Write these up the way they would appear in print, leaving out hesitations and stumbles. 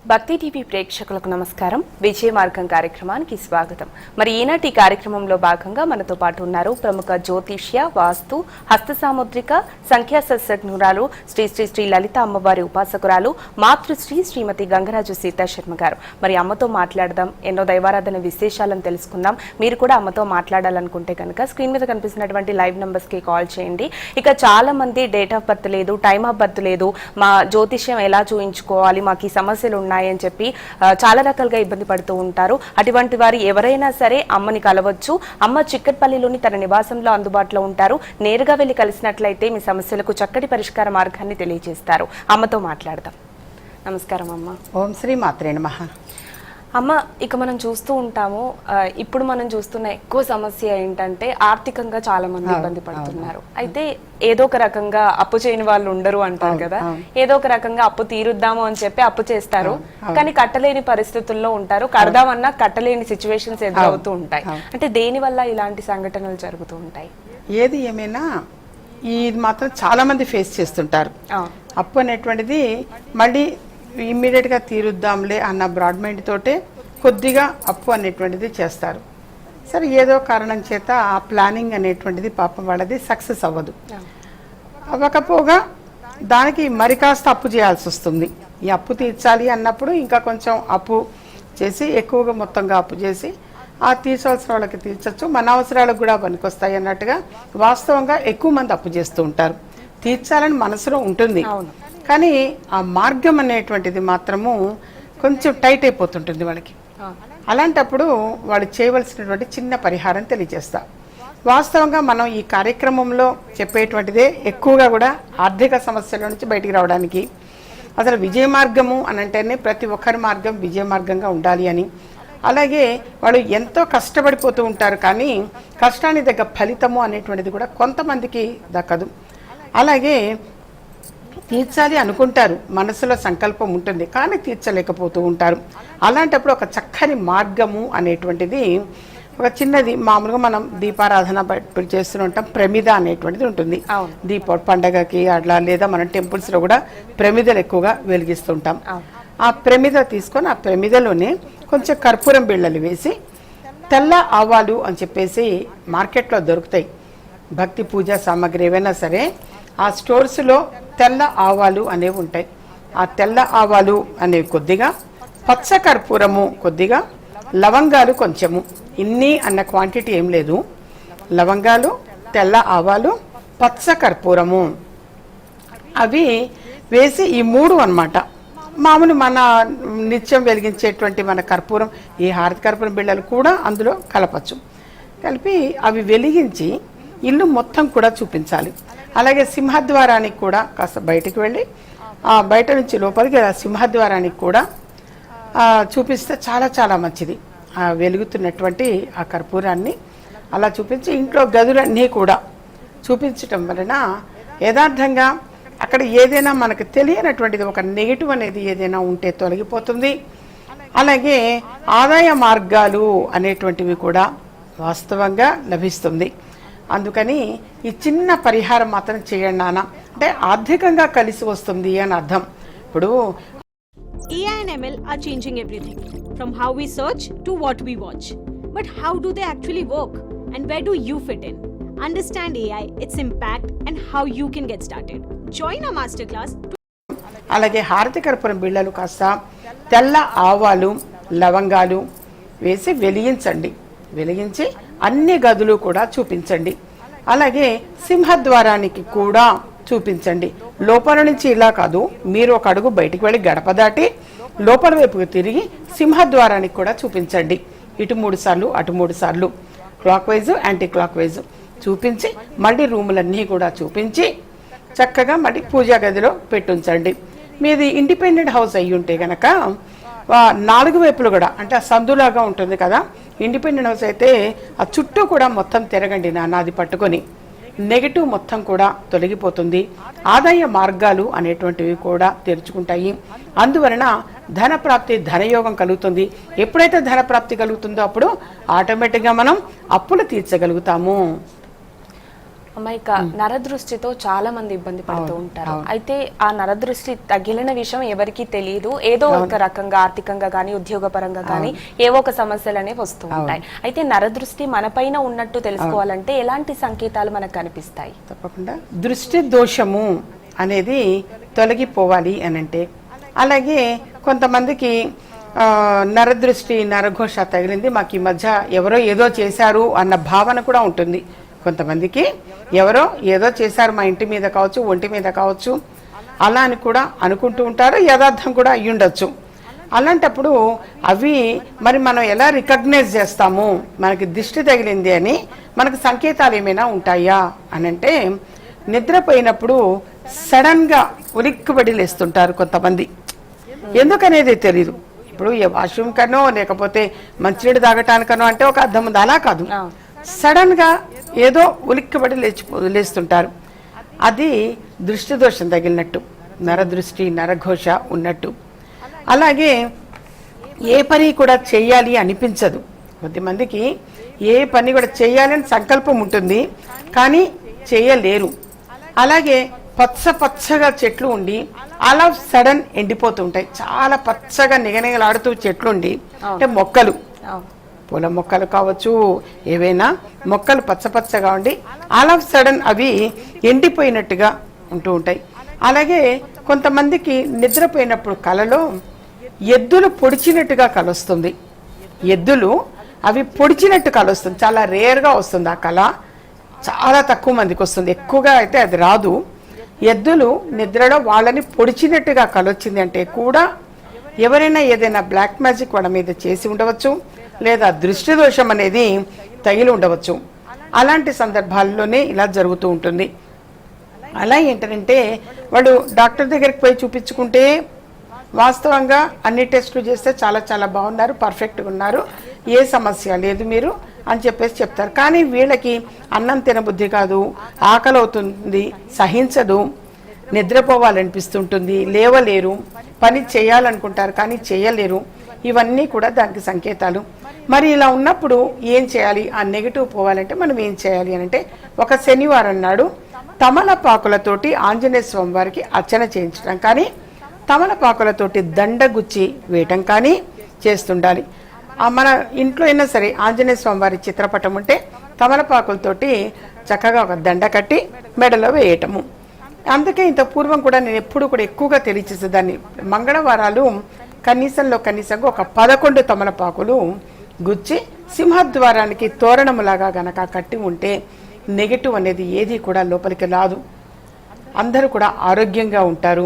భక్తి టీవీ ప్రేక్షకులకు నమస్కారం. విజయ మార్గం కార్యక్రమానికి స్వాగతం. మరి ఈనాటి కార్యక్రమంలో భాగంగా మనతో పాటు ఉన్నారు ప్రముఖ జ్యోతిష్య, వాస్తు, హస్త సాముద్రిక, సంఖ్యాశాస్త్రజ్ఞురాలు శ్రీ శ్రీ శ్రీ లలిత అమ్మవారి ఉపాసకురాలు మాతృశ్రీ శ్రీమతి గంగరాజు సీతా శర్మ గారు. మరి అమ్మతో మాట్లాడదాం, ఎన్నో దైవారాధన విశేషాలను తెలుసుకుందాం. మీరు కూడా అమ్మతో మాట్లాడాలనుకుంటే కనుక స్క్రీన్ మీద కనిపిస్తున్నటువంటి లైవ్ నంబర్స్ కి కాల్ చేయండి. ఇక చాలా మంది డేట్ ఆఫ్ బర్త్ లేదు, టైమ్ ఆఫ్ బర్త్ లేదు, మా జ్యోతిష్యం ఎలా చూయించుకోవాలి, మాకు ఈ సమస్యలు ఉన్నాయి అని చెప్పి చాలా రకాలుగా ఇబ్బంది పడుతూ ఉంటారు. అటువంటి వారు ఎవరైనా సరే అమ్మని కలవచ్చు. అమ్మ చిక్కట్పల్లిలోని తన నివాసంలో అందుబాటులో ఉంటారు. నేరుగా వెళ్లి కలిసినట్లయితే మీ సమస్యలకు చక్కటి పరిష్కార మార్గాన్ని తెలియజేస్తారు. అమ్మతో మాట్లాడదాం. నమస్కారం అమ్మ. ఓం శ్రీ మాత్రే నమః. అమ్మ, ఇక మనం చూస్తూ ఉంటాము, ఇప్పుడు మనం చూస్తున్న ఎక్కువ సమస్య ఏంటంటే ఆర్థికంగా చాలా మంది ఇబ్బంది పడుతున్నారు. అయితే ఏదో ఒక రకంగా అప్పు చేయని వాళ్ళు ఉండరు అంటారు కదా, ఏదో ఒక రకంగా అప్పు తీరుద్దాము అని చెప్పి అప్పు చేస్తారు, కానీ కట్టలేని పరిస్థితుల్లో ఉంటారు. కడదామన్నా కట్టలేని సిచ్యువేషన్స్ ఎదురవుతూ ఉంటాయి. అంటే దేని వల్ల ఇలాంటి సంఘటనలు జరుగుతూ ఉంటాయి? ఏది ఏమైనా ఇది మాత్రం చాలా మంది ఫేస్ చేస్తుంటారు. అప్పు అనేటువంటిది మళ్ళీ ఇమ్మీడియట్గా తీరుద్దాంలే అన్న బ్రాడ్ మైండ్ తోటే కొద్దిగా అప్పు అనేటువంటిది చేస్తారు. సరే, ఏదో కారణం చేత ఆ ప్లానింగ్ అనేటువంటిది పాపం వాళ్ళది సక్సెస్ అవ్వదు. అవ్వకపోగా దానికి మరి కాస్త అప్పు చేయాల్సి వస్తుంది. ఈ అప్పు తీర్చాలి అన్నప్పుడు ఇంకా కొంచెం అప్పు చేసి ఎక్కువగా మొత్తంగా అప్పు చేసి ఆ తీర్చవలసిన వాళ్ళకి తీర్చచ్చు, మన అవసరాలకు కూడా పనికొస్తాయి అన్నట్టుగా వాస్తవంగా ఎక్కువ మంది అప్పు చేస్తూ ఉంటారు. తీర్చాలని మనసులో ఉంటుంది, కానీ ఆ మార్గం అనేటువంటిది మాత్రము కొంచెం టైట్ అయిపోతుంటుంది వాళ్ళకి. అలాంటప్పుడు వాళ్ళు చేయవలసినటువంటి చిన్న పరిహారం తెలియజేస్తా. వాస్తవంగా మనం ఈ కార్యక్రమంలో చెప్పేటువంటిదే ఎక్కువగా కూడా ఆర్థిక సమస్యల నుంచి బయటికి రావడానికి. అసలు విజయ మార్గము అని అంటేనే ప్రతి ఒక్కరి మార్గం విజయ మార్గంగా ఉండాలి అని. అలాగే వాళ్ళు ఎంతో కష్టపడిపోతూ ఉంటారు, కానీ కష్టానికి తగ్గ ఫలితము అనేటువంటిది కూడా కొంతమందికి దక్కదు. అలాగే తీర్చాలి అనుకుంటారు, మనసులో సంకల్పం ఉంటుంది, కానీ తీర్చలేకపోతూ ఉంటారు. అలాంటప్పుడు ఒక చక్కని మార్గము అనేటువంటిది ఒక చిన్నది, మామూలుగా మనం దీపారాధన చేస్తూ ఉంటాం, ప్రమిద అనేటువంటిది ఉంటుంది. దీప పండగకి అట్లా లేదా మనం టెంపుల్స్లో కూడా ప్రమిదలు ఎక్కువగా వెలిగిస్తుంటాం. ఆ ప్రమిద తీసుకొని ఆ ప్రమిదలోనే కొంచెం కర్పూరం బిళ్ళలు వేసి, తెల్ల ఆవాలు అని చెప్పేసి మార్కెట్లో దొరుకుతాయి, భక్తి పూజా సామాగ్రి ఏవైనా సరే ఆ స్టోర్స్లో తెల్ల ఆవాలు అనేవి ఉంటాయి. ఆ తెల్ల ఆవాలు అనేవి కొద్దిగా, పచ్చ కర్పూరము కొద్దిగా, లవంగాలు కొంచెము, ఇన్ని అన్న క్వాంటిటీ ఏం లేదు. లవంగాలు, తెల్ల ఆవాలు, పచ్చ కర్పూరము అవి వేసి ఈ మూడు అన్నమాట. మామూలు మన నిత్యం వెలిగించేటువంటి మన కర్పూరం, ఈ హారతి కర్పూరం బిళ్ళలు కూడా అందులో కలపచ్చు. కలిపి అవి వెలిగించి ఇల్లు మొత్తం కూడా చూపించాలి. అలాగే సింహద్వారానికి కూడా కాస్త బయటికి వెళ్ళి బయట నుంచి లోపలికి సింహద్వారానికి కూడా చూపిస్తే చాలా చాలా మంచిది. వెలుగుతున్నటువంటి ఆ కర్పూరాన్ని అలా చూపించి ఇంట్లో గదులన్నీ కూడా చూపించటం వలన యథార్థంగా అక్కడ ఏదైనా మనకు తెలియనటువంటిది ఒక నెగిటివ్ అనేది ఏదైనా ఉంటే తొలగిపోతుంది. అలాగే ఆదాయ మార్గాలు అనేటువంటివి కూడా వాస్తవంగా లభిస్తుంది. అందుకని ఈ చిన్న పరిహారం మాత్రం చేయండి నాన్న, అంటే ఆర్థికంగా కలిసి వస్తుంది అని అర్థం. ఇప్పుడు AI and ML are changing everything, from how we search to what we watch. But how do they actually work, and where do you fit in? Understand AI, its impact, and how you can get started. Join our masterclass. అలాగే హారతి కర్పూరం బిళ్ళలు కాస్త తెల్ల ఆవాలు, లవంగాలు వేసి వెలిగించండి. వెలిగించి అన్ని గదులు కూడా చూపించండి. అలాగే సింహద్వారానికి కూడా చూపించండి. లోపల నుంచి ఇలా కాదు, మీరు ఒక అడుగు బయటికి వెళ్ళి గడప దాటి లోపల వైపుకు తిరిగి సింహద్వారానికి కూడా చూపించండి. ఇటు 3 సార్లు, అటు 3 సార్లు, clock wise, anti clock wise చూపించి మళ్ళీ రూములన్నీ కూడా చూపించి చక్కగా మళ్ళీ పూజా గదిలో పెట్టుంచండి. మీది ఇండిపెండెంట్ హౌస్ అయ్యి ఉంటే గనక 4 వైపులు కూడా, అంటే ఆ సందులాగా ఉంటుంది కదా, ఇండిపెండెంట్ హౌస్ అయితే ఆ చుట్టూ కూడా మొత్తం తిరగండి నాన్న, అది పట్టుకొని నెగిటివ్ మొత్తం కూడా తొలగిపోతుంది. ఆదాయ మార్గాలు అనేటువంటివి కూడా తెరుచుకుంటాయి. అందువలన ధనప్రాప్తి, ధనయోగం కలుగుతుంది. ఎప్పుడైతే ధనప్రాప్తి కలుగుతుందో అప్పుడు ఆటోమేటిక్గా మనం అప్పులు తీర్చగలుగుతాము. అమ్మ, ఇక నరదృష్టితో చాలా మంది ఇబ్బంది పడుతూ ఉంటారు. అయితే ఆ నరదృష్టి తగిలిన విషయం ఎవరికి తెలియదు. ఏదో ఒక రకంగా ఆర్థికంగా కానీ ఉద్యోగపరంగా కానీ ఏవో ఒక సమస్యలు అనేవి వస్తూ ఉంటాయి. అయితే నరదృష్టి మన పైన ఉన్నట్టు తెలుసుకోవాలంటే ఎలాంటి సంకేతాలు మనకు కనిపిస్తాయి? తప్పకుండా దృష్టి దోషము అనేది తొలగిపోవాలి అనంటే, అలాగే కొంతమందికి నరదృష్టి నరఘోష తగిలింది, మాకు ఈ మధ్య ఎవరో ఏదో చేశారు అన్న భావన కూడా ఉంటుంది. కొంతమందికి ఎవరో ఏదో చేశారు, మా ఇంటి మీద కావచ్చు, ఒంటి మీద కావచ్చు, అలా అని కూడా అనుకుంటూ ఉంటారు. యథార్థం కూడా అయ్యి ఉండొచ్చు. అలాంటప్పుడు అవి మరి మనం ఎలా రికగ్నైజ్ చేస్తాము, మనకి దిష్టి తగిలింది అని మనకు సంకేతాలు ఏమైనా ఉంటాయా అని అంటే, నిద్రపోయినప్పుడు సడన్గా ఉలిక్కిపడి లేస్తుంటారు కొంతమంది. ఎందుకనేది తెలియదు. ఇప్పుడు వాష్రూమ్ కనో లేకపోతే మంచినీళ్ళు తాగటానికనో అంటే ఒక అర్థం ఉంది, అలా కాదు. సడన్గా ఏదో ఉలిక్కిపడి లేస్తుంటారు. అది దృష్టి దోషం తగిలినట్టు, నరదృష్టి నరఘోష ఉన్నట్టు. అలాగే ఏ పని కూడా చెయ్యాలి అనిపించదు. కొద్దిమందికి ఏ పని కూడా చేయాలని సంకల్పం ఉంటుంది, కానీ చేయలేరు. అలాగే పచ్చగా చెట్లు ఉండి అలా సడన్ ఎండిపోతుంటాయి. చాలా పచ్చగా నిగనిగలాడుతూ చెట్లు ఉండి, అంటే మొక్కలు, పూల మొక్కలు కావచ్చు, ఏవైనా మొక్కలు పచ్చగా ఉండి అలా సడన్ అవి ఎండిపోయినట్టుగా ఉంటూ ఉంటాయి. అలాగే కొంతమందికి నిద్రపోయినప్పుడు కలలో ఎద్దులు పొడిచినట్టుగా కలొస్తుంది. ఎద్దులు అవి పొడిచినట్టు కలొస్తుంది. చాలా రేర్గా వస్తుంది ఆ కళ, చాలా తక్కువ మందికి వస్తుంది. ఎక్కువగా అయితే అది రాదు. ఎద్దులు నిద్రలో వాళ్ళని పొడిచినట్టుగా కలొచ్చింది అంటే కూడా ఎవరైనా ఏదైనా బ్లాక్ మ్యాజిక్ వాళ్ళ మీద చేసి ఉండవచ్చు, లేదా దృష్టి దోషం అనేది తగిలి ఉండవచ్చు. అలాంటి సందర్భాల్లోనే ఇలా జరుగుతూ ఉంటుంది. అలా ఏంటంటే వాళ్ళు డాక్టర్ దగ్గరికి పోయి చూపించుకుంటే వాస్తవంగా అన్ని టెస్టులు చేస్తే చాలా బాగున్నారు, పర్ఫెక్ట్గా ఉన్నారు, ఏ సమస్య లేదు మీరు అని చెప్పేసి చెప్తారు. కానీ వీళ్ళకి అన్నం తినబుద్ధి కాదు, ఆకలి అవుతుంది, సహించదు, నిద్రపోవాలనిపిస్తుంటుంది, లేవలేరు, పని చేయాలనుకుంటారు కానీ చేయలేరు. ఇవన్నీ కూడా దానికి సంకేతాలు. మరి ఇలా ఉన్నప్పుడు ఏం చేయాలి? ఆ నెగిటివ్ పోవాలంటే మనం ఏం చేయాలి అని అంటే, ఒక శనివారం నాడు తమలపాకులతోటి ఆంజనేయ స్వామి వారికి అర్చన చేయించడం కానీ, తమలపాకులతోటి దండగుచ్చి వేయటం కానీ చేస్తుండాలి. మన ఇంట్లో అయినా సరే ఆంజనేయ స్వామి వారి చిత్రపటం ఉంటే తమలపాకులతోటి చక్కగా ఒక దండ కట్టి మెడలో వేయటము. అందుకే ఇంత పూర్వం కూడా నేను ఎప్పుడు కూడా ఎక్కువగా తెలియచేసేదాన్ని. మంగళవారాలు కనీసంగా ఒక 11 తమలపాకులు గుచ్చి సింహద్వారానికి తోరణములాగా గనక కట్టి ఉంటే నెగిటివ్ అనేది ఏది కూడా లోపలికి రాదు. అందరూ కూడా ఆరోగ్యంగా ఉంటారు,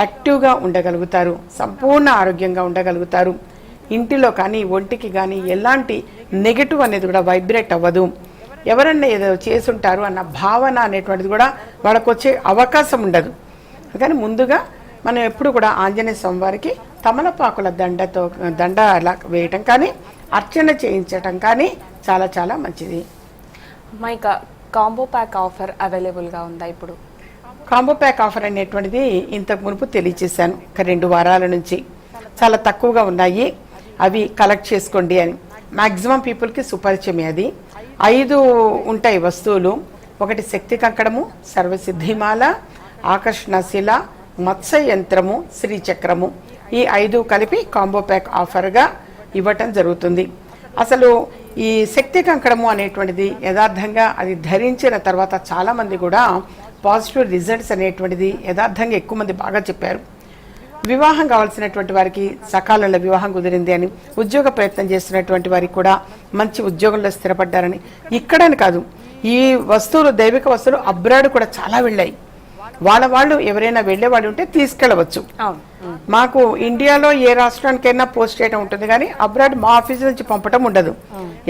యాక్టివ్గా ఉండగలుగుతారు, సంపూర్ణ ఆరోగ్యంగా ఉండగలుగుతారు. ఇంటిలో కానీ ఒంటికి కానీ ఎలాంటి నెగిటివ్ అనేది కూడా వైబ్రేట్ అవ్వదు. ఎవరన్నా ఏదో చేసుంటారు అన్న భావన అనేటువంటిది కూడా వాళ్ళకు వచ్చే అవకాశం ఉండదు. కానీ ముందుగా మనం ఎప్పుడు కూడా ఆంజనేయ స్వామి వారికి తమలపాకుల దండ అలా వేయటం కానీ, అర్చన చేయించటం కానీ చాలా మంచిది. మైకా కాంబో ప్యాక్ ఆఫర్ అవైలబుల్గా ఉందా ఇప్పుడు? కాంబో ప్యాక్ ఆఫర్ అనేటువంటిది ఇంతకు మునుపు తెలియచేశాను. 2 వారాల నుంచి చాలా తక్కువగా ఉన్నాయి, అవి కలెక్ట్ చేసుకోండి అని. మ్యాక్సిమం పీపుల్కి సుపరిచయమే. అది 5 ఉంటాయి వస్తువులు. ఒకటి శక్తి కంకణము, సర్వసిద్ధిమాల, ఆకర్షణశిల, మత్స్య యంత్రము, శ్రీచక్రము. ఈ 5 కలిపి కాంబో ప్యాక్ ఆఫర్గా ఇవ్వటం జరుగుతుంది. అసలు ఈ శక్తి కంకణము అనేటువంటిది యథార్థంగా అది ధరించిన తర్వాత చాలామంది కూడా పాజిటివ్ రిజల్ట్స్ అనేటువంటిది యథార్థంగా ఎక్కువ మంది బాగా చెప్పారు. వివాహం కావాల్సినటువంటి వారికి సకాలంలో వివాహం కుదిరింది అని, ఉద్యోగ ప్రయత్నం చేస్తున్నటువంటి వారికి కూడా మంచి ఉద్యోగంలో స్థిరపడ్డారని. ఇక్కడని కాదు, ఈ వస్తువులు, దైవిక వస్తువులు అబ్రాడ్ కూడా చాలా వెళ్ళాయి. వాళ్ళు ఎవరైనా వెళ్ళే వాళ్ళు ఉంటే తీసుకెళ్ళవచ్చు. మాకు ఇండియాలో ఏ రాష్ట్రానికైనా పోస్ట్ చేయడం ఉంటుంది, కానీ అబ్రాడ్ మా ఆఫీస్ నుంచి పంపడం ఉండదు.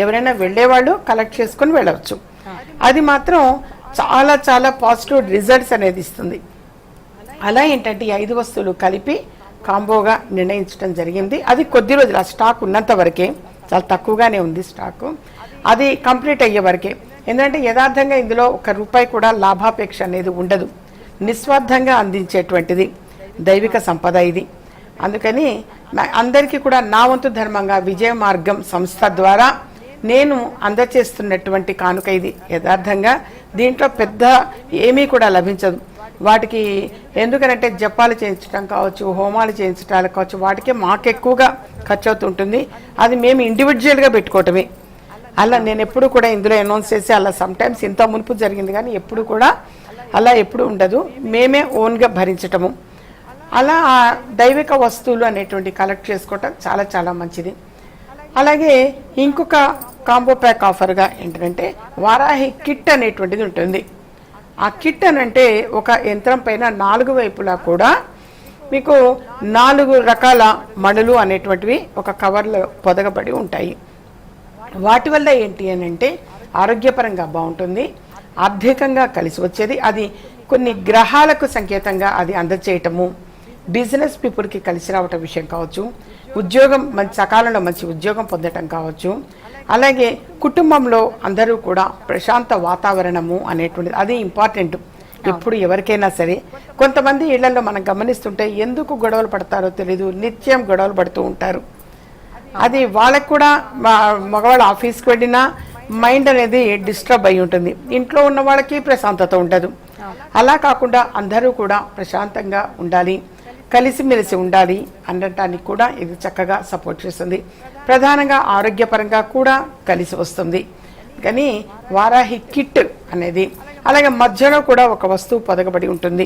ఎవరైనా వెళ్ళేవాళ్ళు కలెక్ట్ చేసుకుని వెళ్ళవచ్చు. అది మాత్రం చాలా పాజిటివ్ రిజల్ట్స్ అనేది ఇస్తుంది. అలా ఏంటంటే 5 వస్తువులు కలిపి కాంబోగా నిర్ణయించడం జరిగింది. అది కొద్ది రోజులు, ఆ స్టాక్ ఉన్నంత వరకే, చాలా తక్కువగానే ఉంది స్టాకు. అది కంప్లీట్ అయ్యే వరకే. ఎందుకంటే యథార్థంగా ఇందులో ₹1 కూడా లాభాపేక్ష అనేది ఉండదు. నిస్వార్థంగా అందించేటువంటిది దైవిక సంపద ఇది. అందుకని అందరికీ కూడా నా వంతు ధర్మంగా విజయ మార్గం సంస్థ ద్వారా నేను అందచేస్తున్నటువంటి కానుక ఇది. యథార్థంగా దీంట్లో పెద్ద ఏమీ కూడా లభించదు. వాటికి ఎందుకనంటే జపాలు చేయించడం కావచ్చు, హోమాలు చేయించడాలు కావచ్చు, వాటికే మాకు ఎక్కువగా ఖర్చు అవుతుంటుంది. అది మేము ఇండివిజువల్గా పెట్టుకోవటమే. అలా నేను ఎప్పుడు కూడా ఇందులో అనౌన్స్ చేసి అలా సమ్టైమ్స్ ఇంత మునుపు జరిగింది, కానీ ఎప్పుడు కూడా అలా ఎప్పుడు ఉండదు. మేమే ఓన్గా భరించటము. అలా దైవిక వస్తువులు అనేటువంటి కలెక్ట్ చేసుకోవటం చాలా చాలా మంచిది. అలాగే ఇంకొక కాంబో ప్యాక్ ఆఫర్గా ఏంటంటే వారాహి కిట్ అనేటువంటిది ఉంటుంది. ఆ కిట్ అనంటే ఒక యంత్రం పైన 4 వైపులా కూడా మీకు 4 రకాల మణులు అనేటువంటివి ఒక కవర్లో పొదగబడి ఉంటాయి. వాటి వల్ల ఏంటి అని అంటే ఆరోగ్యపరంగా బాగుంటుంది, ఆర్థికంగా కలిసి వచ్చేది. అది కొన్ని గ్రహాలకు సంకేతంగా అది అందచేయటము, బిజినెస్ పీపుల్కి కలిసి రావటం విషయం కావచ్చు, ఉద్యోగం మంచి సకాలంలో మంచి ఉద్యోగం పొందటం కావచ్చు, అలాగే కుటుంబంలో అందరూ కూడా ప్రశాంత వాతావరణము అనేటువంటిది అది ఇంపార్టెంట్. ఎప్పుడు ఎవరికైనా సరే కొంతమంది ఇళ్లలో మనం గమనిస్తుంటే ఎందుకు గొడవలు పడతారో తెలీదు, నిత్యం గొడవలు పడుతూ ఉంటారు. అది వాళ్ళకు కూడా మగవాళ్ళ ఆఫీస్కి వెళ్ళినా మైండ్ అనేది డిస్టర్బ్ అయి ఉంటుంది, ఇంట్లో ఉన్న వాళ్ళకి ప్రశాంతత ఉండదు. అలా కాకుండా అందరూ కూడా ప్రశాంతంగా ఉండాలి, కలిసిమెలిసి ఉండాలి అనటానికి కూడా ఇది చక్కగా సపోర్ట్ చేస్తుంది. ప్రధానంగా ఆరోగ్యపరంగా కూడా కలిసి వస్తుంది. కానీ వారాహి కిట్ అనేది అలాగే మధ్యలో కూడా ఒక వస్తువు పొదగబడి ఉంటుంది.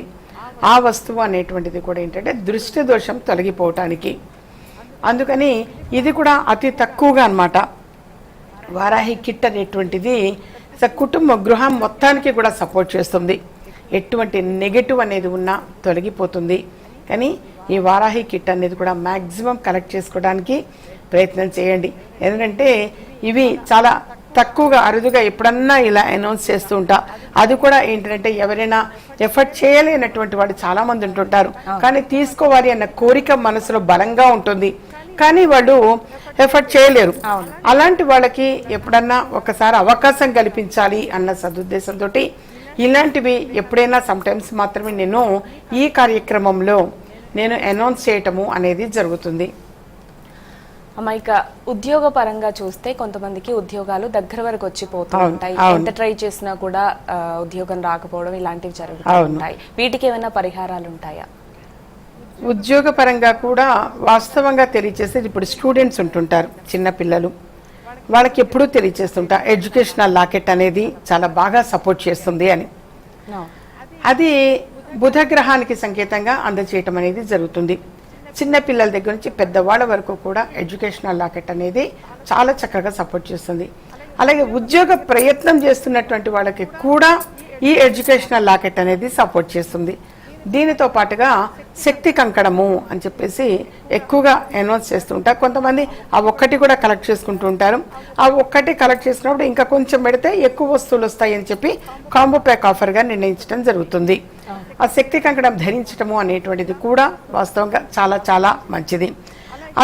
ఆ వస్తువు అనేటువంటిది కూడా ఏంటంటే దృష్టి దోషం తొలగిపోవటానికి. అందుకని ఇది కూడా అతి తక్కువగా అన్నమాట. వారాహి కిట్ అనేటువంటిది కుటుంబ గృహం మొత్తానికి కూడా సపోర్ట్ చేస్తుంది. ఎటువంటి నెగటివ్ అనేది ఉన్నా తొలగిపోతుంది. కానీ ఈ వారాహి కిట్ అనేది కూడా మ్యాక్సిమం కలెక్ట్ చేసుకోవడానికి ప్రయత్నం చేయండి. ఎందుకంటే ఇవి చాలా తక్కువగా అరుదుగా ఎప్పుడన్నా ఇలా అనౌన్స్ చేస్తూ ఉంటా. అది కూడా ఏంటంటే ఎవరైనా ఎఫర్ట్ చేయలేనటువంటి వాళ్ళు చాలా మంది ఉంటుంటారు, కానీ తీసుకోవాలి అన్న కోరిక మనసులో బలంగా ఉంటుంది, కానీ వాళ్ళు ఎఫర్ట్ చేయలేరు. అలాంటి వాళ్ళకి ఎప్పుడన్నా ఒకసారి అవకాశం కల్పించాలి అన్న సదుద్దేశంతో ఇలాంటివి ఎప్పుడైనా సమ్టైమ్స్ మాత్రమే నేను ఈ కార్యక్రమంలో నేను అనౌన్స్ చేయటము అనేది జరుగుతుంది. అమ్మ, ఇక ఉద్యోగ పరంగా చూస్తే కొంతమందికి ఉద్యోగాలు దగ్గర వరకు వచ్చిపోతూ ఉంటాయి, ఎంత ట్రై చేసినా కూడా ఉద్యోగం రాకపోవడం ఇలాంటివి జరుగుతూ ఉంటాయి. వీటికి ఏమైనా పరిహారాలు ఉంటాయా? ఉద్యోగ పరంగా కూడా వాస్తవంగా తెలియజేసేది ఇప్పుడు స్టూడెంట్స్ ఉంటుంటారు, చిన్న పిల్లలు, వాళ్ళకి ఎప్పుడూ తెలియజేస్తుంటా ఎడ్యుకేషనల్ లాకెట్ అనేది చాలా బాగా సపోర్ట్ చేస్తుంది అని. అది బుధ గ్రహానికి సంకేతంగా అందజేయటం అనేది జరుగుతుంది. చిన్న పిల్లల దగ్గర నుంచి పెద్దవాళ్ళ వరకు కూడా ఎడ్యుకేషనల్ లాకెట్ అనేది చాలా చక్కగా సపోర్ట్ చేస్తుంది. అలాగే ఉద్యోగ ప్రయత్నం చేస్తున్నటువంటి వాళ్ళకి కూడా ఈ ఎడ్యుకేషనల్ లాకెట్ అనేది సపోర్ట్ చేస్తుంది. దీనితో పాటుగా శక్తి కంకణము అని చెప్పేసి ఎక్కువగా అనౌన్స్ చేస్తూ ఉంటారు. కొంతమంది ఆ ఒక్కటి కూడా కలెక్ట్ చేసుకుంటూ ఉంటారు. ఆ ఒక్కటి కలెక్ట్ చేసినప్పుడు ఇంకా కొంచెం పెడితే ఎక్కువ వస్తువులు వస్తాయి అని చెప్పి కాంబో ప్యాక్ ఆఫర్గా నిర్ణయించడం జరుగుతుంది. ఆ శక్తి కంకణం ధరించడము అనేటువంటిది కూడా వాస్తవంగా చాలా చాలా మంచిది.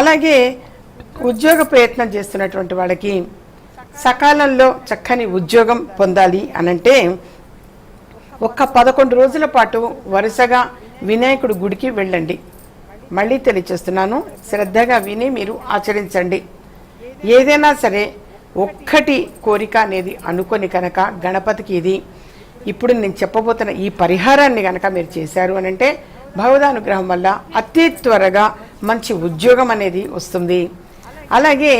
అలాగే ఉద్యోగ ప్రయత్నం చేస్తున్నటువంటి వాళ్ళకి సకాలంలో చక్కని ఉద్యోగం పొందాలి అనంటే ఒక్క 11 రోజుల పాటు వరుసగా వినాయకుడి గుడికి వెళ్ళండి. మళ్ళీ తెలియచేస్తున్నాను, శ్రద్ధగా విని మీరు ఆచరించండి. ఏదైనా సరే ఒక్కటి కోరిక అనేది అనుకొని కనుక గణపతికి ఇది ఇప్పుడు నేను చెప్పబోతున్న ఈ పరిహారాన్ని కనుక మీరు చేశారు అని అంటే భగవదానుగ్రహం వల్ల అతి త్వరగా మంచి ఉద్యోగం అనేది వస్తుంది. అలాగే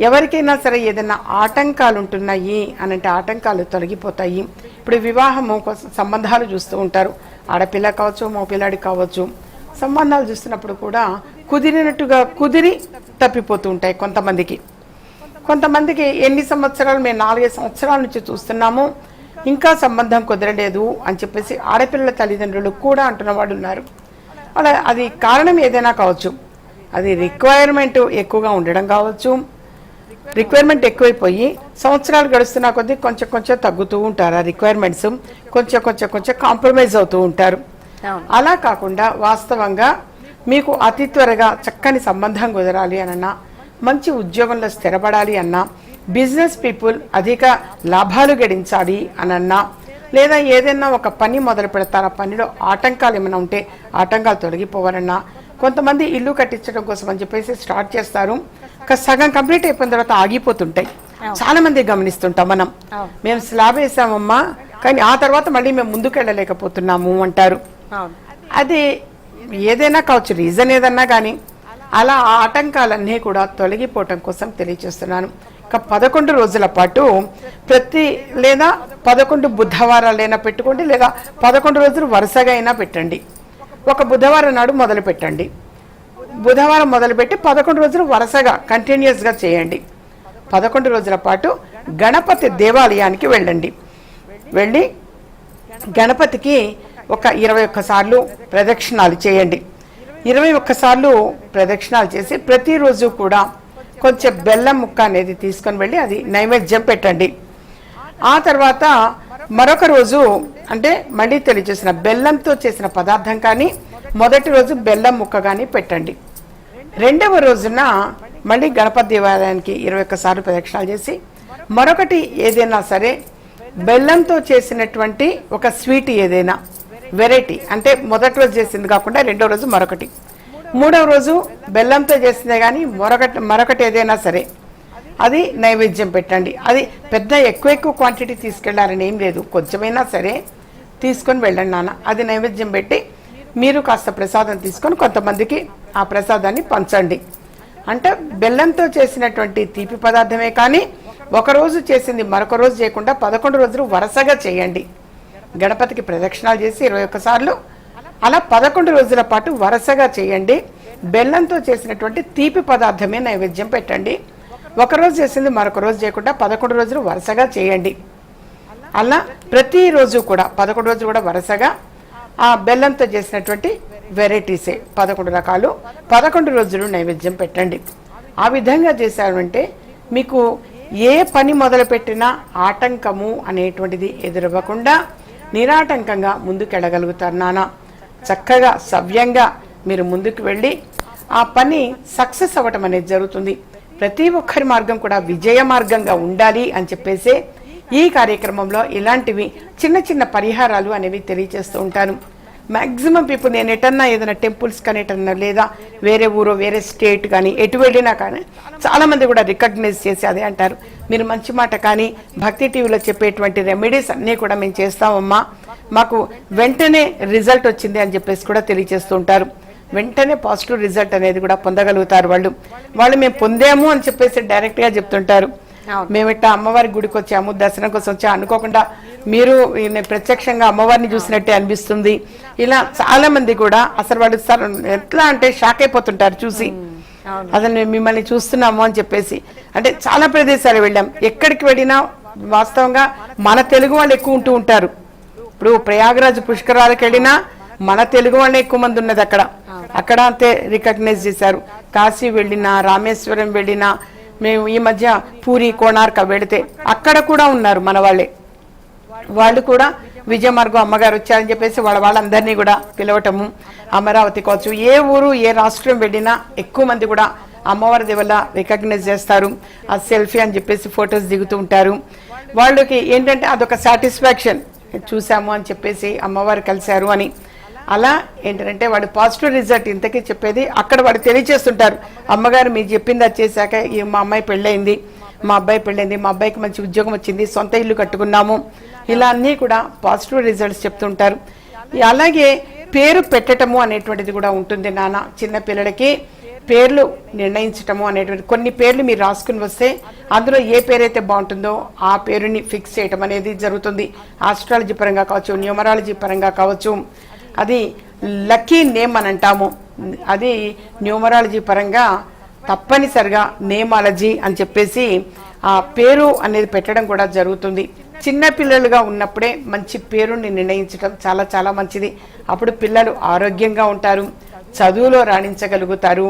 ఎవరికైనా సరే ఏదైనా ఆటంకాలు ఉంటున్నాయి అని అంటే ఆటంకాలు తొలగిపోతాయి. ఇప్పుడు వివాహము కోసం సంబంధాలు చూస్తూ ఉంటారు, ఆడపిల్ల కావచ్చు మగపిల్లాడి కావచ్చు. సంబంధాలు చూస్తున్నప్పుడు కూడా కుదిరినట్టుగా కుదిరి తప్పిపోతూ ఉంటాయి కొంతమందికి ఎన్ని సంవత్సరాలు మేము 4-5 సంవత్సరాల నుంచి చూస్తున్నాము, ఇంకా సంబంధం కుదరలేదు అని చెప్పేసి ఆడపిల్లల తల్లిదండ్రులు కూడా అంటున్న వాళ్ళు ఉన్నారు. అలా అది కారణం ఏదైనా కావచ్చు, అది రిక్వైర్మెంట్ ఎక్కువగా ఉండడం కావచ్చు. రిక్వైర్మెంట్ ఎక్కువైపోయి సంవత్సరాలు గడుస్తున్న కొద్దీ కొంచెం తగ్గుతూ ఉంటారు. ఆ రిక్వైర్మెంట్స్ కొంచెం కాంప్రమైజ్ అవుతూ ఉంటారు. అలా కాకుండా వాస్తవంగా మీకు అతి త్వరగా చక్కని సంబంధం కుదరాలి అన్నా, మంచి ఉద్యోగంలో స్థిరపడాలి అన్నా, బిజినెస్ పీపుల్ అధిక లాభాలు గడించాలి అనన్నా, లేదా ఏదైనా ఒక పని మొదలు పెడతారు, ఆ పనిలో ఆటంకాలు ఏమైనా ఉంటే ఆటంకాలు తొలగిపోవాలన్నా, కొంతమంది ఇల్లు కట్టించడం కోసం అని చెప్పేసి స్టార్ట్ చేస్తారు, సగం కంప్లీట్ అయిపోయిన తర్వాత ఆగిపోతుంటాయి. చాలా మంది గమనిస్తుంటాం మనం. మేము స్లాబ్ వేసామమ్మా, కానీ ఆ తర్వాత మళ్ళీ మేము ముందుకు వెళ్ళలేకపోతున్నాము అంటారు. అది ఏదైనా కావచ్చు, రీజన్ ఏదన్నా కానీ అలా ఆ ఆటంకాలన్నీ కూడా తొలగిపోవటం కోసం తెలియజేస్తున్నాను. 11 రోజుల పాటు లేదా 11 బుధవారాలైనా పెట్టుకోండి, లేదా 11 రోజులు వరుసగా అయినా పెట్టండి. ఒక బుధవారం నాడు మొదలు పెట్టండి, బుధవారం మొదలుపెట్టి 11 రోజులు వరుసగా కంటిన్యూస్గా చేయండి. 11 రోజుల పాటు గణపతి దేవాలయానికి వెళ్ళి గణపతికి ఒక 21 సార్లు ప్రదక్షిణాలు చేయండి. 21 సార్లు ప్రదక్షిణాలు చేసి ప్రతిరోజు కూడా కొంచెం బెల్లం ముక్క అనేది తీసుకొని వెళ్ళి అది నైవేద్యం పెట్టండి. ఆ తర్వాత మరొక రోజు అంటే మళ్ళీ తెలియజేసిన బెల్లంతో చేసిన పదార్థం కానీ మొదటి రోజు బెల్లం ముక్క కానీ పెట్టండి. రెండవ రోజున మళ్ళీ గణపతి దేవాలయానికి 21 సార్లు ప్రదక్షిణాలు చేసి మరొకటి ఏదైనా సరే బెల్లంతో చేసినటువంటి ఒక స్వీట్ ఏదైనా వెరైటీ, అంటే మొదటి రోజు చేసింది కాకుండా రెండో రోజు మరొకటి, మూడవ రోజు బెల్లంతో చేసిందే కానీ మరొకటి ఏదైనా సరే అది నైవేద్యం పెట్టండి. అది పెద్ద ఎక్కువ క్వాంటిటీ తీసుకెళ్లాలని ఏం లేదు, కొంచెమైనా సరే తీసుకొని వెళ్ళండి నాన్న. అది నైవేద్యం పెట్టి మీరు కాస్త ప్రసాదం తీసుకొని కొంతమందికి ఆ ప్రసాదాన్ని పంచండి. అంటే బెల్లంతో చేసినటువంటి తీపి పదార్థమే కానీ ఒకరోజు చేసింది మరొక రోజు చేయకుండా 11 రోజులు వరుసగా చేయండి. గణపతికి ప్రదక్షిణాలు చేసి 21 సార్లు అలా 11 రోజుల పాటు వరుసగా చేయండి. బెల్లంతో చేసినటువంటి తీపి పదార్థమే నైవేద్యం పెట్టండి. ఒకరోజు చేసింది మరొక రోజు చేయకుండా 11 రోజులు వరుసగా చేయండి. అలా ప్రతిరోజు కూడా 11 రోజులు కూడా వరుసగా ఆ బెల్లంతో చేసినటువంటి వెరైటీసే 11 రకాలు 11 రోజులు నైవేద్యం పెట్టండి. ఆ విధంగా చేశారంటే మీకు ఏ పని మొదలుపెట్టినా ఆటంకము అనేటువంటిది ఎదురవ్వకుండా నిరాటంకంగా ముందుకెళ్ళగలుగుతారు నాన్న. చక్కగా సవ్యంగా మీరు ముందుకు వెళ్ళి ఆ పని సక్సెస్ అవ్వటం అనేది జరుగుతుంది. ప్రతి ఒక్కరి మార్గం కూడా విజయ మార్గంగా ఉండాలి అని చెప్పేసి ఈ కార్యక్రమంలో ఇలాంటివి చిన్న చిన్న పరిహారాలు అనేవి తెలియజేస్తూ ఉంటాను. మ్యాక్సిమం పీపుల్ నేను ఎటన్నా ఏదైనా టెంపుల్స్ కానీ ఎటన్నా లేదా వేరే ఊరో వేరే స్టేట్ కానీ ఎటు వెళ్ళినా కానీ చాలామంది కూడా రికగ్నైజ్ చేసి అదే అంటారు, మీరు మంచి మాట కానీ భక్తి టీవీలో చెప్పేటువంటి రెమెడీస్ అన్నీ కూడా మేము చేస్తామమ్మా, మాకు వెంటనే రిజల్ట్ వచ్చింది అని చెప్పేసి కూడా తెలియజేస్తూ ఉంటారు. వెంటనే పాజిటివ్ రిజల్ట్ అనేది కూడా పొందగలుగుతారు వాళ్ళు మేము పొందాము అని చెప్పేసి డైరెక్ట్గా చెప్తుంటారు. మేము ఇట్లా అమ్మవారి గుడికి వచ్చాము, దర్శనం కోసం వచ్చా అనుకోకుండా మీరు ప్రత్యక్షంగా అమ్మవారిని చూసినట్టే అనిపిస్తుంది. ఇలా చాలా మంది కూడా అసలు వాళ్ళు ఎట్లా అంటే షాక్ అయిపోతుంటారు చూసి, అసలు మేము మిమ్మల్ని చూస్తున్నాము అని చెప్పేసి. అంటే చాలా ప్రదేశాలు వెళ్ళాం, ఎక్కడికి వెళ్ళినా వాస్తవంగా మన తెలుగు వాళ్ళు ఎక్కువ ఉంటూ ఉంటారు. ఇప్పుడు ప్రయాగరాజ్ పుష్కరాలకు వెళ్ళినా మన తెలుగు వాళ్ళే ఎక్కువ మంది ఉన్నది అక్కడ అంతే రికగ్నైజ్ చేశారు. కాశీ వెళ్ళినా రామేశ్వరం వెళ్ళినా మేము ఈ మధ్య పూరి కోణార్క వెళితే అక్కడ కూడా ఉన్నారు మన వాళ్ళు కూడా విజయ మార్గం అమ్మగారు వచ్చారని చెప్పేసి వాళ్ళందరినీ కూడా పిలవటము. అమరావతి కావచ్చు, ఏ ఊరు ఏ రాష్ట్రం వెళ్ళినా ఎక్కువ మంది కూడా అమ్మవారి దేవల్ల రికగ్నైజ్ చేస్తారు. ఆ సెల్ఫీ అని చెప్పేసి ఫొటోస్ దిగుతూ ఉంటారు. వాళ్ళకి ఏంటంటే అదొక సాటిస్ఫాక్షన్, చూసాము అని చెప్పేసి అమ్మవారు కలిశారు అని. అలా ఏంటంటే వాడు పాజిటివ్ రిజల్ట్ ఇంతకీ చెప్పేది అక్కడ వాడు తెలియజేస్తుంటారు. అమ్మగారు మీరు చెప్పింది అది చేశాక మా అమ్మాయి పెళ్ళయింది, మా అబ్బాయి పెళ్ళైంది, మా అబ్బాయికి మంచి ఉద్యోగం వచ్చింది, సొంత ఇల్లు కట్టుకున్నాము, ఇలా అన్నీ కూడా పాజిటివ్ రిజల్ట్స్ చెప్తుంటారు. అలాగే పేరు పెట్టటము అనేటువంటిది కూడా ఉంటుంది నాన్న. చిన్న పిల్లలకి పేర్లు నిర్ణయించటము అనేటువంటి కొన్ని పేర్లు మీరు రాసుకుని వస్తే అందులో ఏ పేరైతే బాగుంటుందో ఆ పేరుని ఫిక్స్ చేయటం అనేది జరుగుతుంది. ఆస్ట్రాలజీ పరంగా కావచ్చు, న్యూమరాలజీ పరంగా కావచ్చు, అది లక్కీ నేమ్ అని అంటాము. అది న్యూమరాలజీ పరంగా తప్పనిసరిగా నేమాలజీ అని చెప్పేసి ఆ పేరు అనేది పెట్టడం కూడా జరుగుతుంది. చిన్న పిల్లలుగా ఉన్నప్పుడే మంచి పేరుని నిర్ణయించడం చాలా చాలా మంచిది. అప్పుడు పిల్లలు ఆరోగ్యంగా ఉంటారు, చదువులో రాణించగలుగుతారు,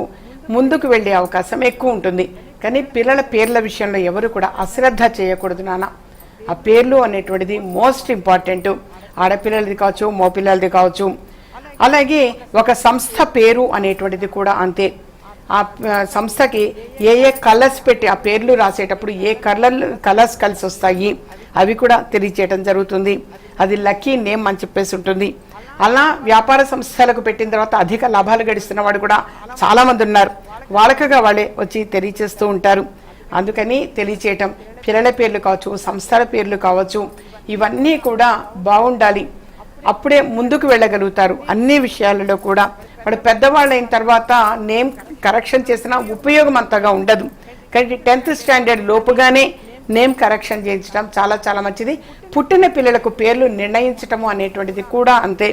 ముందుకు వెళ్ళే అవకాశం ఎక్కువ ఉంటుంది. కానీ పిల్లల పేర్ల విషయంలో ఎవరు కూడా అశ్రద్ధ చేయకూడదు నాన్న. ఆ పేర్లు అనేటువంటిది మోస్ట్ ఇంపార్టెంట్. ఆడపిల్లలది కావచ్చు, మగపిల్లలది కావచ్చు. అలాగే ఒక సంస్థ పేరు అనేటువంటిది కూడా అంతే. ఆ సంస్థకి ఏ కలర్స్ పెట్టి ఆ పేర్లు రాసేటప్పుడు ఏ కలర్స్ కలిసి వస్తాయి అవి కూడా తెలియచేయడం జరుగుతుంది. అది లక్కీ నేమ్ అని చెప్పేసి ఉంటుంది. అలా వ్యాపార సంస్థలకు పెట్టిన తర్వాత అధిక లాభాలు గడిస్తున్న వాడు కూడా చాలా మంది ఉన్నారు. వాళ్ళకగా వాళ్ళే వచ్చి తెలియచేస్తూ ఉంటారు. అందుకని తెలియచేయటం, పిల్లల పేర్లు కావచ్చు, సంస్థల పేర్లు కావచ్చు, ఇవన్నీ కూడా బాగుండాలి. అప్పుడే ముందుకు వెళ్ళగలుగుతారు అన్ని విషయాలలో కూడా. వాడు పెద్దవాళ్ళు అయిన తర్వాత నేమ్ కరెక్షన్ చేసిన ఉపయోగం అంతగా ఉండదు. కానీ 10th స్టాండర్డ్ లోపుగానే నేమ్ కరెక్షన్ చేయించడం చాలా చాలా మంచిది. పుట్టిన పిల్లలకు పేర్లు నిర్ణయించటము అనేటువంటిది కూడా అంతే.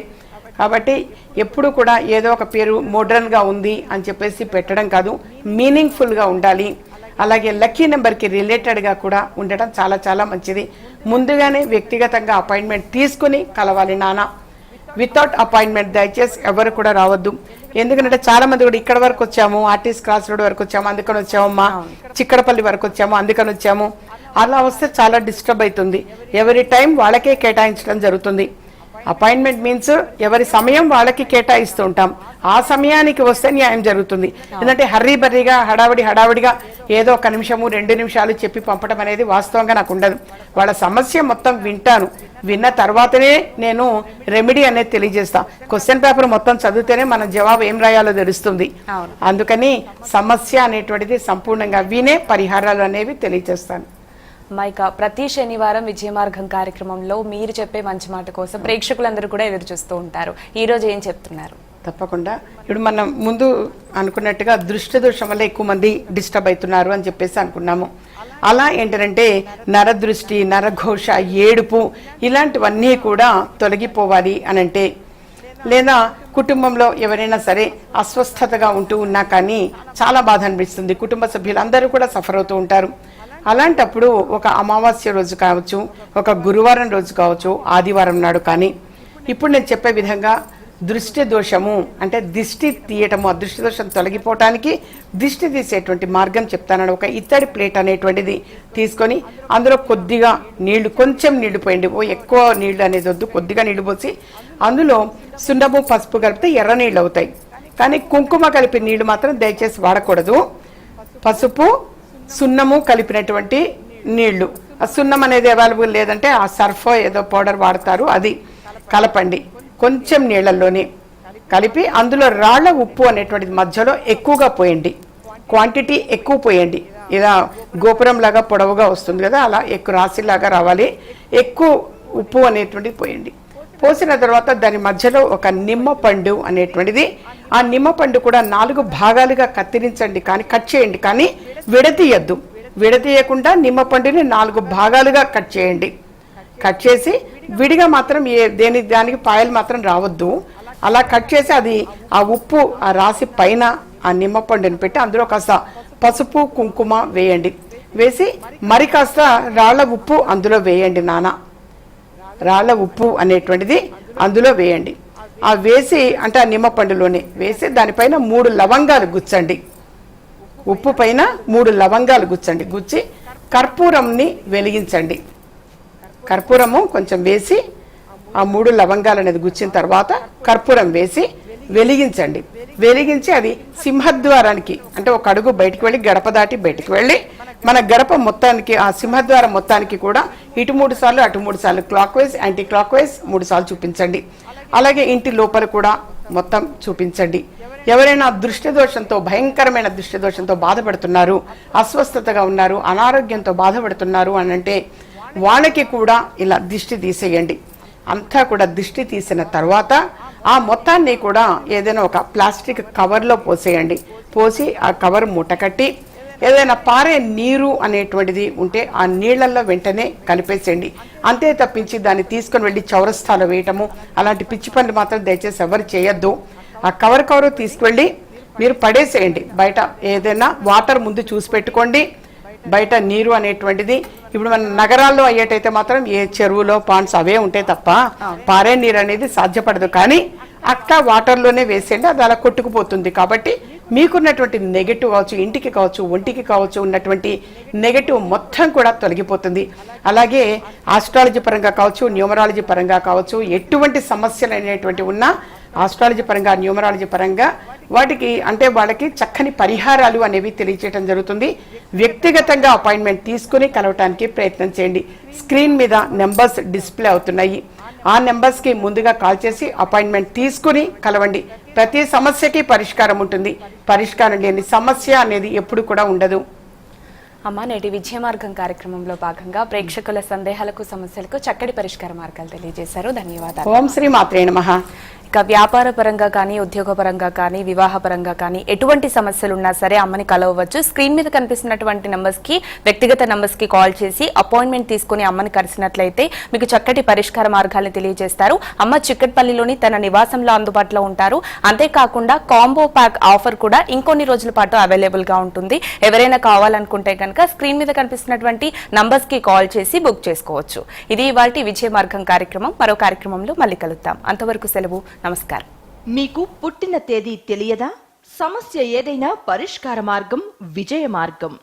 కాబట్టి ఎప్పుడు కూడా ఏదో ఒక పేరు మోడ్రన్గా ఉంది అని చెప్పేసి పెట్టడం కాదు, మీనింగ్ఫుల్గా ఉండాలి. అలాగే లక్కీ నెంబర్కి రిలేటెడ్గా కూడా ఉండటం చాలా చాలా మంచిది. ముందుగానే వ్యక్తిగతంగా అపాయింట్మెంట్ తీసుకుని కలవాలి నాన్న. వితౌట్ అపాయింట్మెంట్ దయచేసి ఎవరు కూడా రావద్దు. ఎందుకంటే చాలా మంది కూడా ఇక్కడ వరకు వచ్చాము, ఆర్టీసీ క్రాస్ రోడ్ వరకు వచ్చాము అందుకని వచ్చామమ్మా, చిక్కడపల్లి వరకు వచ్చాము అందుకని వచ్చాము, అలా వస్తే చాలా డిస్టర్బ్ అవుతుంది. ఎవరి టైం వాళ్ళకే కేటాయించడం జరుగుతుంది. అపాయింట్మెంట్ మీన్స్ ఎవరి సమయం వాళ్ళకి కేటాయిస్తూ ఉంటాం. ఆ సమయానికి వస్తే న్యాయం జరుగుతుంది. ఎందుకంటే హర్రీబర్రీగా హడావిడిగా ఏదో 1 నిమిషము 2 నిమిషాలు చెప్పి పంపడం అనేది వాస్తవంగా నాకు ఉండదు. వాళ్ళ సమస్య మొత్తం వింటాను, విన్న తర్వాతనే నేను రెమెడీ అనేది తెలియజేస్తా. క్వశ్చన్ పేపర్ మొత్తం చదివితేనే మన జవాబు ఏం రాయాలో తెలుస్తుంది. అందుకని సమస్య అనేటువంటిది సంపూర్ణంగా వినే పరిహారాలు అనేవి తెలియజేస్తాను. మైకా, ప్రతి శనివారం విజయ మార్గం కార్యక్రమంలో మీరు చెప్పే మంచి మాట కోసం ప్రేక్షకులందరూ కూడా ఎదురు చూస్తూ ఉంటారు. ఈ రోజు ఏం చెప్తున్నారు? తప్పకుండా. ఇప్పుడు మనం ముందు అనుకున్నట్టుగా దృష్టి దోషం వల్ల ఎక్కువ మంది డిస్టర్బ్ అవుతున్నారు అని చెప్పేసి అనుకున్నాము. అలా ఏంటంటే నరదృష్టి, నరఘోష, ఏడుపు ఇలాంటివన్నీ కూడా తొలగిపోవాలి అని అంటే, లేదా కుటుంబంలో ఎవరైనా సరే అస్వస్థతగా ఉంటూ ఉన్నా కానీ చాలా బాధ అనిపిస్తుంది, కుటుంబ సభ్యులందరూ కూడా సఫర్ అవుతూ ఉంటారు. అలాంటప్పుడు ఒక అమావాస్య రోజు కావచ్చు, ఒక గురువారం రోజు కావచ్చు, ఆదివారం నాడు కానీ ఇప్పుడు నేను చెప్పే విధంగా దృష్టి దోషము అంటే దిష్టి తీయటము, ఆ దృష్టి దోషం తొలగిపోవటానికి దిష్టి తీసేటువంటి మార్గం చెప్తానని ఒక ఇత్తడి ప్లేట్ అనేటువంటిది తీసుకొని అందులో కొద్దిగా నీళ్లు, కొంచెం నీళ్లు పోయండి, ఎక్కువ నీళ్లు అనేది వద్దు, కొద్దిగా నీళ్లు పోసి అందులో సున్నము పసుపు కలిపితే ఎర్ర నీళ్ళు అవుతాయి. కానీ కుంకుమ కలిపి నీళ్లు మాత్రం దయచేసి వాడకూడదు. పసుపు సున్నము కలిపినటువంటి నీళ్లు, ఆ సున్నం అనేది అవైలబుల్ లేదంటే ఆ సర్ఫ్ ఏదో పౌడర్ వాడతారు, అది కలపండి. కొంచెం నీళ్ళల్లోనే కలిపి అందులో రాళ్ల ఉప్పు అనేటువంటిది మధ్యలో ఎక్కువగా పోయండి, క్వాంటిటీ ఎక్కువ పోయండి. ఇలా గోపురం లాగా పొడవుగా వస్తుంది కదా, అలా ఎక్కువ రాశిలాగా రావాలి, ఎక్కువ ఉప్పు అనేటువంటిది పోయండి. పోసిన తర్వాత దాని మధ్యలో ఒక నిమ్మ పండు అనేటువంటిది, ఆ నిమ్మ పండు కూడా 4 భాగాలుగా కత్తిరించండి, కానీ కట్ చేయండి, కానీ విడతీయద్దు. విడతీయకుండా నిమ్మ పండుని 4 భాగాలుగా కట్ చేయండి. కట్ చేసి విడిగా మాత్రం దానికి పాయలు మాత్రం రావద్దు. అలా కట్ చేసి అది ఆ ఉప్పు ఆ రాసి పైన ఆ నిమ్మ పండుని పెట్టి అందులో కాస్త పసుపు కుంకుమ వేయండి. వేసి మరి కాస్త రాళ్ల ఉప్పు అందులో వేయండి నాన్న. రాళ్ల ఉప్పు అనేటువంటిది అందులో వేయండి. ఆ వేసి అంటే ఆ నిమ్మ పండులోనే వేసి దానిపైన 3 లవంగాలు గుచ్చండి. ఉప్పు పైన 3 లవంగాలు గుచ్చండి. గుచ్చి కర్పూరంని వెలిగించండి. కర్పూరము కొంచెం వేసి ఆ 3 లవంగాలు అనేది గుచ్చిన తర్వాత కర్పూరం వేసి వెలిగించండి. వెలిగించి అది సింహద్వారానికి అంటే ఒక అడుగు బయటికి వెళ్ళి గడప దాటి బయటికి వెళ్ళి మన గడప మొత్తానికి ఆ సింహద్వారం మొత్తానికి కూడా ఇటు 3 సార్లు అటు 3 సార్లు clock wise anti clock wise 3 సార్లు చూపించండి. అలాగే ఇంటి లోపల కూడా మొత్తం చూపించండి. ఎవరైనా దృష్టి దోషంతో, భయంకరమైన దృష్టి దోషంతో బాధపడుతున్నారు, అస్వస్థతగా ఉన్నారు, అనారోగ్యంతో బాధపడుతున్నారు అని అంటే వాళ్ళకి కూడా ఇలా దిష్టి తీసేయండి. అంతా కూడా దిష్టి తీసిన తర్వాత ఆ మొత్తాన్ని కూడా ఏదైనా ఒక ప్లాస్టిక్ కవర్లో పోసేయండి. పోసి ఆ కవర్ మూట కట్టి ఏదైనా పారే నీరు అనేటువంటిది ఉంటే ఆ నీళ్లలో వెంటనే కలిపేసేయండి. అంతే తప్పించి దాన్ని తీసుకొని వెళ్ళి చౌరస్తాలో వేయటము అలాంటి పిచ్చి పనులు మాత్రం దయచేసి ఎవరు చేయొద్దు. ఆ కవర్ తీసుకువెళ్ళి మీరు పడేసేయండి. బయట ఏదైనా వాటర్ ముందు చూసి పెట్టుకోండి. బయట నీరు అనేటువంటిది ఇప్పుడు మన నగరాల్లో అయ్యేటైతే మాత్రం ఏ చెరువులో పాండ్స్ అవే ఉంటాయి తప్ప పారే నీరు అనేది సాధ్యపడదు. కానీ అక్క వాటర్లోనే వేసేయండి, అది అలా కొట్టుకుపోతుంది. కాబట్టి మీకున్నటువంటి నెగటివ్ కావచ్చు, ఇంటికి కావచ్చు, ఒంటికి కావచ్చు ఉన్నటువంటి నెగటివ్ మొత్తం కూడా తొలగిపోతుంది. అలాగే ఆస్ట్రాలజీ పరంగా కావచ్చు, న్యూమరాలజీ పరంగా కావచ్చు, ఎటువంటి సమస్యలు అనేటువంటి ఉన్నా ఆస్ట్రాలజీ పరంగా, న్యూమరాలజీ పరంగా వాటికి అంటే వాళ్ళకి చక్కని పరిహారాలు అనేవి తెలియచేయడం జరుగుతుంది. వ్యక్తిగతంగా అపాయింట్మెంట్ తీసుకుని కలవటానికి ప్రయత్నం చేయండి. స్క్రీన్ మీద నెంబర్స్ డిస్ప్లే అవుతున్నాయి. ఆ నెంబర్స్కి ముందుగా కాల్ చేసి అపాయింట్మెంట్ తీసుకుని కలవండి. ప్రతి సమస్యకి పరిష్కారం ఉంటుంది. పరిష్కారం లేని సమస్య అనేది ఎప్పుడు కూడా ఉండదు. అమ్మ నేటి విజయ మార్గం కార్యక్రమంలో భాగంగా ప్రేక్షకుల సందేహాలకు సమస్యలకు చక్కటి పరిష్కార మార్గాలు తెలియజేశారు. ధన్యవాదాలు. ఓం శ్రీ మాత్రే నమః. ఇక వ్యాపార పరంగా కానీ, ఉద్యోగ పరంగా కానీ, వివాహ పరంగా కానీ ఎటువంటి సమస్యలు ఉన్నా సరే అమ్మని కలవవచ్చు. స్క్రీన్ మీద కనిపిస్తున్నటువంటి నంబర్స్ కి, వ్యక్తిగత నంబర్స్ కి కాల్ చేసి అపాయింట్మెంట్ తీసుకుని అమ్మని కలిసినట్లయితే మీకు చక్కటి పరిష్కార మార్గాలను తెలియజేస్తారు. అమ్మ చిక్కట్పల్లిలోని తన నివాసంలో అందుబాటులో ఉంటారు. అంతేకాకుండా కాంబో ప్యాక్ ఆఫర్ కూడా ఇంకొన్ని రోజుల పాటు అవైలబుల్ గా ఉంటుంది. ఎవరైనా కావాలనుకుంటే కనుక స్క్రీన్ మీద కనిపిస్తున్నటువంటి నంబర్స్ కి కాల్ చేసి బుక్ చేసుకోవచ్చు. ఇది ఇవాల్టి విజయ మార్గం కార్యక్రమం. మరో కార్యక్రమంలో మళ్ళీ కలుద్దాం. అంతవరకు సెలవు. నమస్కారం. మీకు పుట్టిన తేదీ తెలియదా? సమస్య ఏదైనా పరిష్కార మార్గం విజయ మార్గం.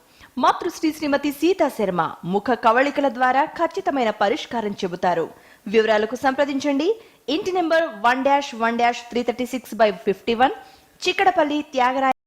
మాతృశ్రీ శ్రీమతి సీతా శర్మ ముఖ కవళికల ద్వారా ఖచ్చితమైన పరిష్కారం చెబుతారు. వివరాలకు సంప్రదించండి. ఇంటి నెంబర్ 1-1-336/51, చిక్కడపల్లి, త్యాగరాయ